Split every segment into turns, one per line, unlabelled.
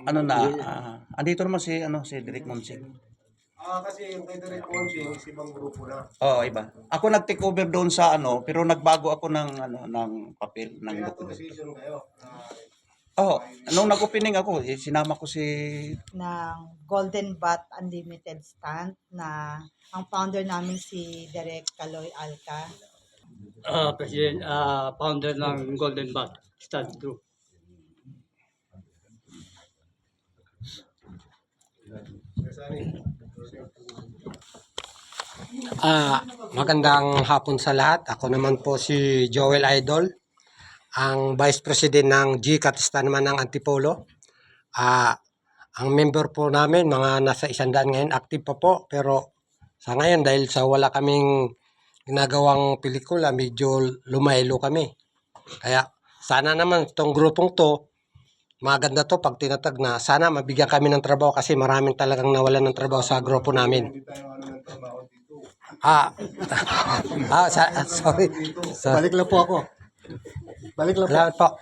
Ano na, andito naman si, si Derek Monsing.
Kasi yung kay Direk Conching is ibang grupo na.
Oo, iba. Ako nag-take over doon sa pero nagbago ako ng, ng papel, ng
Kaya
dokumento.
decision kayo.
Oo, nung nag-opening ako, sinama ko si,
ng Golden Bat Unlimited Stand na ang founder namin si Derek Caloy Alca.
President, founder ng Golden Bat Stud Group.
Magandang hapon sa lahat. Ako naman po si Joel Idol, ang Vice President ng GCAT stand naman ng Antipolo. Ang member po namin, mga nasa 100 ngayon, active pa po. Pero sa ngayon, dahil sa wala kaming ginagawang pelikula, medyo lumaylo kami. Kaya sana naman itong grupong to, maganda to pag tinatag na. Sana mabigyan kami ng trabaho kasi maraming talagang nawalan ng trabaho sa grupo namin.
Hindi tayo ng trabaho dito.
Sorry.
Balik lang po ako. Balik lang po.
Salamat po.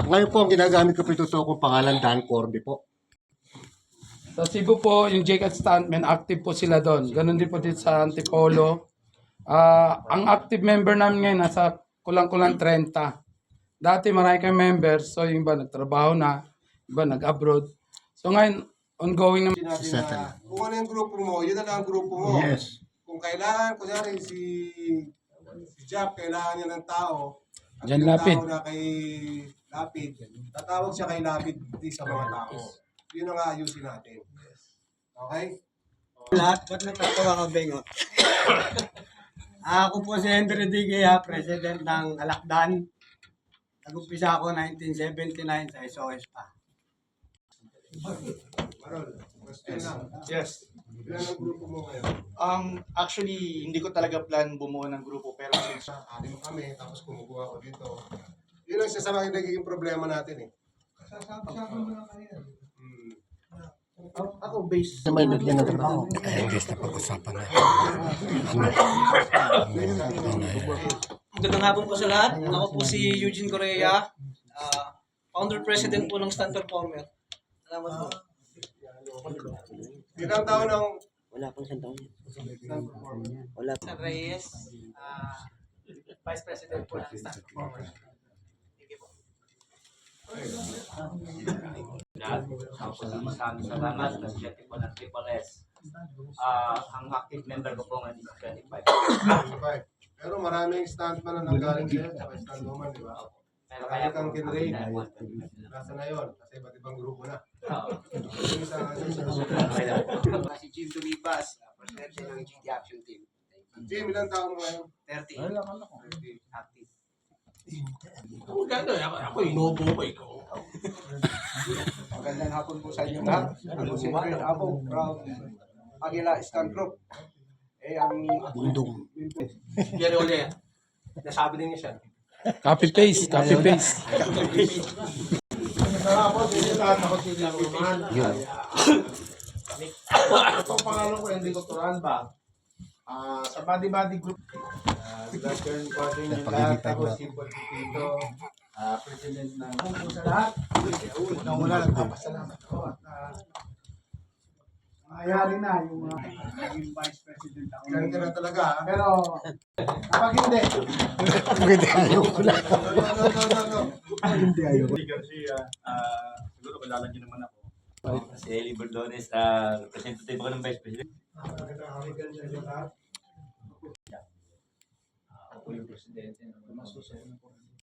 Ngayon po ang ginagamit ko po ito kung pangalan Dan Corby po.
Sa Cebu po, yung JCAT Stuntmen, active po sila doon. Ganon din po dito sa Antipolo. Ang active member namin ngayon, nasa kulang-kulang 30. Dati marami kayong members, so yung iba nagtrabaho na, iba nag-abroad. So ngayon, ongoing naman.
Kung ano yung grupo mo, yun na lang ang grupo mo.
Yes.
Kung kailangan, kunyari si Jap, kailangan niya ng tao. At
Jan
yung
Lapid.
tao na kay Lapid, tatawag siya kay Lapid di sa mga tao. Yun ang aayusin natin. Okay?
Lahat, ba't natatawa ka, Bengot? Ako po si Henry Digaya, President ng Alakdan. Nag-umpisa ako 1979 sa SOS pa.
Marol, question lang.
Yes.
Ilan ang grupo mo ngayon?
Actually, hindi ko talaga plan bumuo ng grupo, pero since
Anim kami, tapos kumukuha ko dito. Yun ang isa sa mga nagiging problema natin eh.
ako based
May bigyan ng trabaho. English na pag-usapan na.
Magandang hapon po sa lahat. Ako po si Eugene Correa, founder president po ng Stunt Performer. Salamat po.
Ilang taon ang
Wala pang isang taon. Wala pa.
San Reyes, vice president po ng Stunt Performer. Sige po.
Maraming salamat. Presidente po ng Triple S. Ang active member ko po ngayon is 25.
25. Pero maraming stuntman na nanggaling sa'yo, tsaka stuntwoman, di ba?
Pero
Kaya
kaya
kang kinraid.
po.
Nasa na yun, kasi iba't ibang grupo na.
Si Jim Tumibas, presidente ng GT Action Team.
Jim, ilang taon mo ngayon?
30.
Active.
Ako, inobo ko ikaw.
Magandang hapon po sa inyo lahat. Ako si Fred Abo, from Aguila Stunt Group. Ang
Bundong.
Jerry Ole, nasabi din niya siya.
Copy paste, copy paste.
Ako, sige lahat ako sila Roman. Itong pangalan ko, hindi ko turan ba? Sa body group. Good afternoon po sa inyo lahat. Ako si Polito, president ng grupo sa lahat. Unang-una, nagpapasalamat ko at nangyayari na yung mga naging vice president ako. Ganun ka na talaga. Pero, kapag hindi.
Hindi ayaw ko lang.
No.
Hindi ayaw ko.
Siguro kilala niyo naman ako.
Si Eli Bordones, representative ako ng Vice President.
Lahat.
Ako yung presidente ng mga susunod.